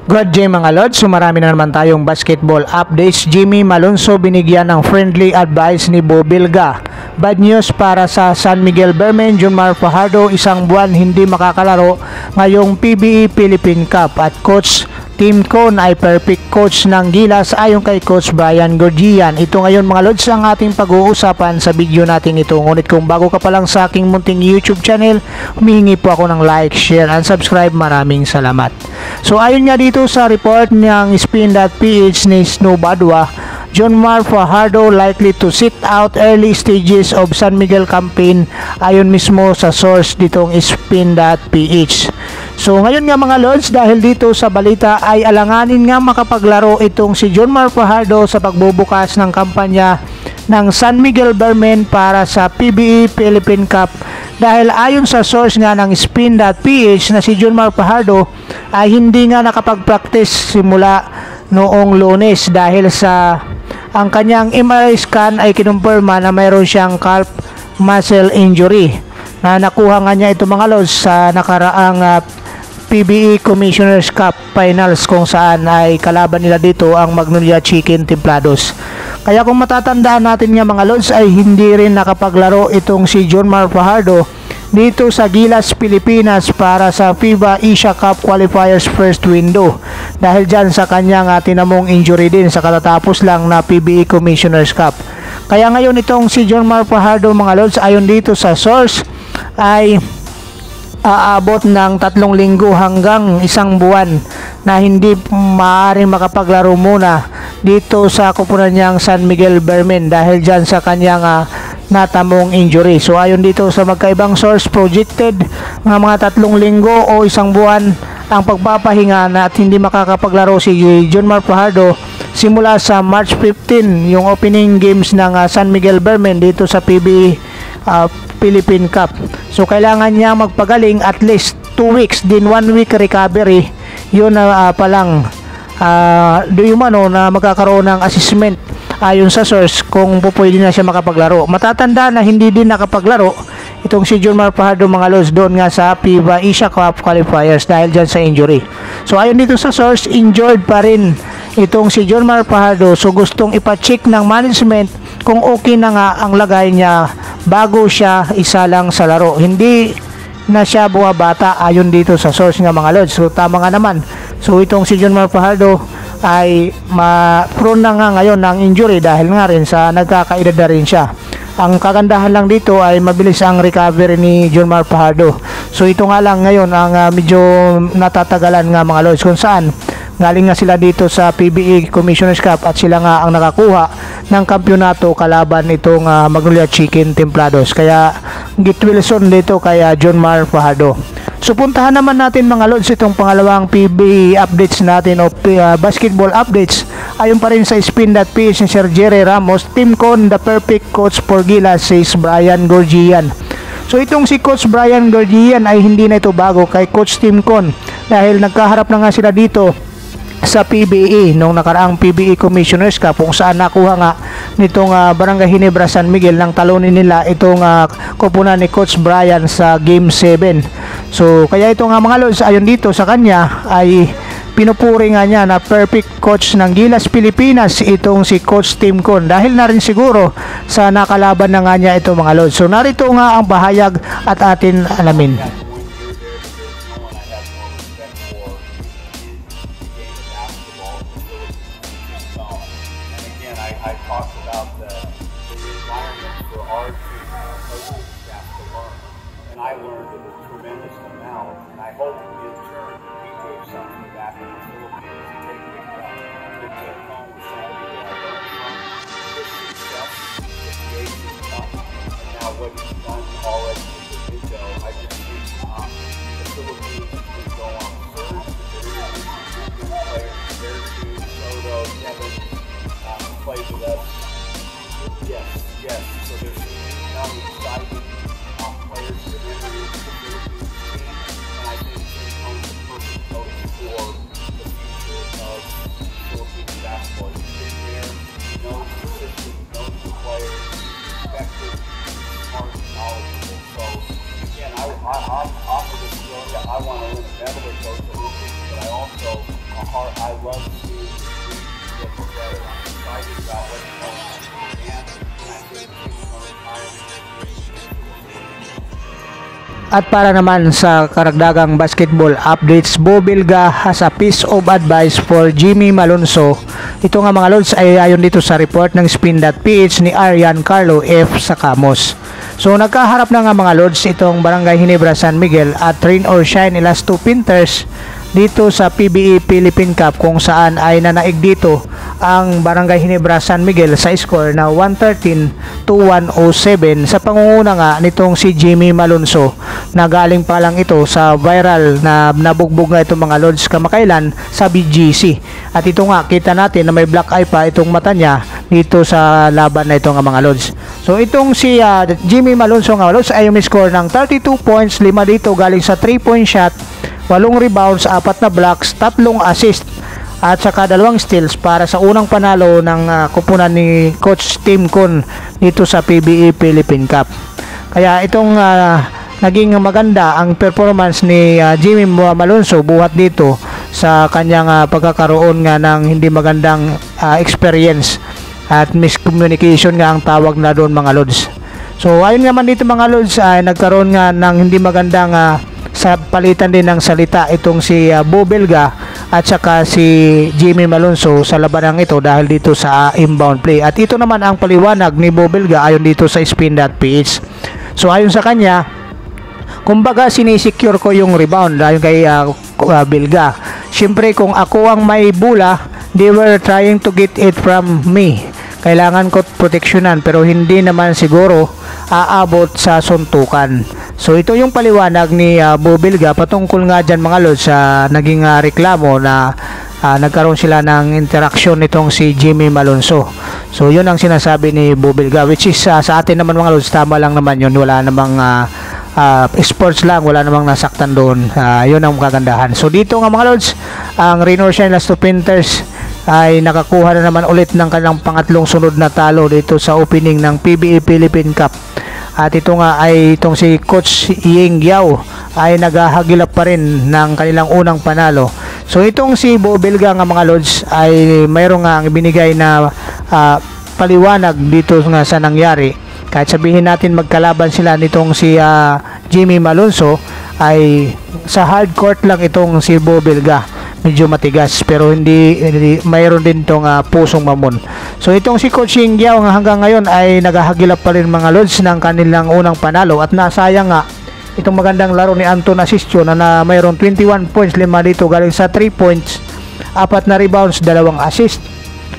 Good day mga lods, so marami na naman tayong basketball updates. Jimmy Malonzo binigyan ng friendly advice ni Bo Bilga. Bad news para sa San Miguel Bearmen, Junmar Fajardo isang buwan hindi makakalaro ngayong PBE Philippine Cup at Coach Tim Con ay perfect coach ng Gilas ayon kay Coach Brian Gorgian. Ito ngayon mga lods ang ating pag-uusapan sa video natin ito. Ngunit kung bago ka pa lang sa aking munting YouTube channel, humihingi po ako ng like, share, and subscribe. Maraming salamat. So ayon nga dito sa report ng Spin.ph ni Snow Badwa, Junmar Fajardo likely to sit out early stages of San Miguel campaign ayon mismo sa source ditong Spin.ph. So ngayon nga mga lods, dahil dito sa balita ay alanganin nga makapaglaro itong si Junmar Fajardo sa pagbubukas ng kampanya ng San Miguel Bearmen para sa PBE Philippine Cup, dahil ayon sa source nga ng Spin.ph na si Junmar Fajardo ay hindi nga nakapag-practice simula noong Lunes dahil sa ang kanyang MRI scan ay kinumpirma na mayroon siyang calf muscle injury na nakuha nga niya ito mga lods sa nakaraang PBE Commissioner's Cup Finals kung saan ay kalaban nila dito ang Magnolia Chicken Templados. Kaya kung matatandaan natin nga mga lods ay hindi rin nakapaglaro itong si Junmar Fajardo dito sa Gilas, Pilipinas para sa FIBA Asia Cup Qualifiers first window dahil dyan sa kanyang tinamong injury din sa katatapos lang na PBE Commissioner's Cup. Kaya ngayon itong si Junmar Fajardo mga lods ayon dito sa source ay aabot ng 3 linggo hanggang 1 buwan na hindi maaaring makapaglaro muna dito sa kupunan niyang San Miguel Bearmen dahil dyan sa kanyang natamong injury. So ayon dito sa magkaibang source, projected ng mga 3 linggo o 1 buwan ang pagpapahinga na at hindi makakapaglaro si Junmar Fajardo simula sa March 15 yung opening games ng San Miguel Bearmen dito sa PBE Philippine Cup. So kailangan niya magpagaling at least 2 weeks din 1 week recovery. Yun na palang do you mano na magkakaroon ng assessment ayon sa source kung pwede na siya makapaglaro. Matatanda na hindi din nakapaglaro itong si Junmar Fajardo mga lods doon nga sa FIBA Asia Cup Qualifiers dahil dyan sa injury. So ayon dito sa source, injured pa rin itong si Junmar Fajardo. So gustong ipacheck ng management kung okay na nga ang lagay niya bago siya isalang sa laro. Hindi na siya bumabata ayon dito sa source nga mga lods. So tama nga naman. So itong si Junmar Fajardo ay prone na nga ngayon ng injury dahil nga rin sa nagkakaedad na rin siya. Ang kagandahan lang dito ay mabilis ang recovery ni Junmar Fajardo. So ito nga lang ngayon ang medyo natatagalan nga mga lods kung saan galing nga sila dito sa PBE Commissioner's Cup at sila nga ang nakakuha ng kampyonato kalaban itong Magnolia Chicken Templados. Kaya Git Wilson dito kay Junmar Fajardo. So puntahan naman natin mga lods itong pangalawang PBE updates natin o basketball updates. Ayon pa rin sa Spin.ph ni Sir Jerry Ramos, Tim Con the perfect coach for Gilas, says Brian Gorgian. So itong si Coach Brian Gorgian ay hindi na ito bago kay Coach Tim Con dahil nagkaharap na nga sila dito sa PBE nung nakaraang PBE Commissioner's Cup kung saan nakuha nga nitong Barangay Ginebra San Miguel ng talunin nila itong koponan ni Coach Brian sa Game 7. So kaya ito nga mga lods ayon dito sa kanya ay pinupuri nga niya na perfect coach ng Gilas Pilipinas itong si Coach Tim Con dahil na rin siguro sa nakalaban na nga niya ito mga lods. So narito nga ang bahayag at atin alamin. I talked about the environment for our team, coaching staff to learn, and I learned a tremendous amount, and I hope in turn we gave something back in the Philippines and take it home with some people I learned from his success, his Asian Cup, and now what he's done already with the window. I just think the Philippines can go on surge. They're good players, their team, Soto, Kevin, play with us. Yes. So there's now exciting players that are entering the Philippines team, and I think he's going to be the perfect coach for the future of Philippines basketball. He's been there, he knows the system, he knows the players, he's respected, he's smart, knowledgeable. So again, I'm optimistic. I want to win a medal at those Olympics, but I also I love seeing the team get together. I'm excited about what's going on in Japan, and I think he's going to At para naman sa karagdagang basketball updates, Bo Bilga has a piece of advice for Jimmy Malonzo. Ito nga mga lods ay ayon dito sa report ng Spin.ph ni Arian Carlo F. Sacamos. So nagkaharap na nga mga lods itong Barangay Ginebra San Miguel at Rain or Shine Elasto Pinters dito sa PBE Philippine Cup, kung saan ay nanaig dito ang Barangay Ginebra San Miguel sa score na 113 to 107 sa pangunguna nga nitong si Jimmy Malonzo, na galing pa lang ito sa viral na nabugbog nga itong mga lods kamakailan sa BGC. At ito nga kita natin na may black eye pa itong mata niya dito sa laban na ito nga mga lods. So itong si Jimmy Malonzo nga lods ay may score ng 32 points, 5 dito galing sa 3-point shot, 8 rebounds, 4 na blocks, 3 assist at saka 2 steals para sa unang panalo ng kupunan ni Coach Tim Con dito sa PBE Philippine Cup. Kaya itong naging maganda ang performance ni Jimmy Malonzo buhat dito sa kanyang pagkakaroon nga ng hindi magandang experience at miscommunication nga ang tawag na doon mga lods. So ayun naman dito mga lods ay nagkaroon nga ng hindi magandang sa palitan din ng salita itong si Bo Bilga at saka si Jimmy Malonzo sa labanang ito dahil dito sa inbound play. At ito naman ang paliwanag ni Bo Bilga ayon dito sa Spin.ph. So ayon sa kanya, kumbaga sinisecure ko yung rebound ayon kay Bilga. Siyempre kung ako ang may bola, they were trying to get it from me. Kailangan ko proteksyonan pero hindi naman siguro aabot sa suntukan. So ito yung paliwanag ni Bo Bilga patungkol nga dyan mga lods sa naging reklamo na nagkaroon sila ng interaksyon nitong si Jimmy Malonzo. So yun ang sinasabi ni Bo Bilga, which is sa atin naman mga lods tama lang naman yun, wala namang sports lang, wala namang nasaktan doon. Yun ang kagandahan. So dito nga mga lods, ang Rain or Shine Elasto Pinters ay nakakuha na naman ulit ng kanilang pangatlong sunod na talo dito sa opening ng PBE Philippine Cup. At ito nga ay itong si Coach Ying Yao ay naghahagilap pa rin ng kanilang unang panalo. So itong si Bo Bilga nga mga lods ay mayroong nga binigay na paliwanag dito nga sa nangyari. Kahit sabihin natin magkalaban sila nitong si Jimmy Malonzo, ay sa hard court lang itong si Bo Bilga. Medyo matigas pero hindi mayroon din tong pusong mamon. So itong si Coach Ying Yao hanggang ngayon ay naghahagilap pa rin mga lods ng kanilang unang panalo at nasayang nga itong magandang laro ni Anton Asistio na mayroon 21 points, 5 dito galing sa 3 points, 4 na rebounds, 2 assist.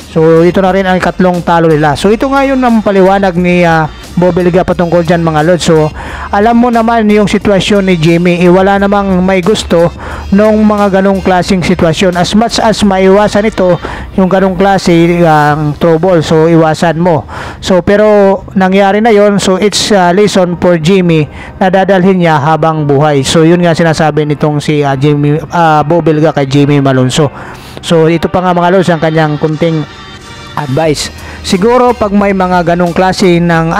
So ito na rin ang ikatlong talo nila. So ito ngayon ang paliwanag ni Bo Bilga patungkol dyan mga lods. So alam mo naman yung sitwasyon ni Jimmy, wala namang may gusto nung mga ganong klaseng sitwasyon. As much as maiwasan ito yung ganong klase trouble, so iwasan mo. So pero nangyari na yon, so it's a lesson for Jimmy na dadalhin niya habang buhay. So yun nga sinasabi nitong si Bo Bilga kay Jimmy Malonzo. So ito pa nga mga lods ang kanyang kunting advice. Siguro pag may mga ganong klase ng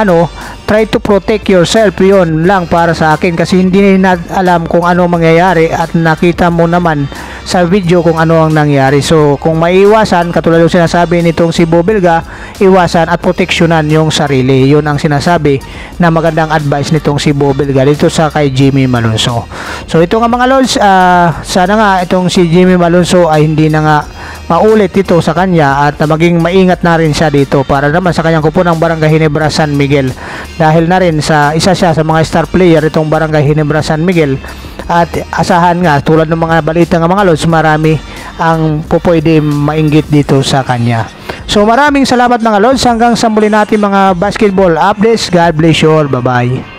try to protect yourself, yun lang para sa akin kasi hindi na alam kung ano mangyayari at nakita mo naman sa video kung ano ang nangyari. So kung maiwasan, katulad yung sinasabi nitong si Bo Bilga, iwasan at proteksyonan yung sarili. Yun ang sinasabi na magandang advice nitong si Bo Bilga dito sa kay Jimmy Malonzo. So ito nga mga lods, sana nga itong si Jimmy Malonzo ay hindi na nga maulit ito sa kanya at maging maingat na rin siya dito para naman sa kanyang kupunang Barangay Ginebra San Miguel, dahil na rin sa isa siya sa mga star player itong Barangay Ginebra San Miguel. At asahan nga tulad ng mga balita ng mga lods, marami ang pupwede mainggit dito sa kanya. So maraming salamat mga lods, hanggang sa muli natin mga basketball updates. God bless you all, bye bye.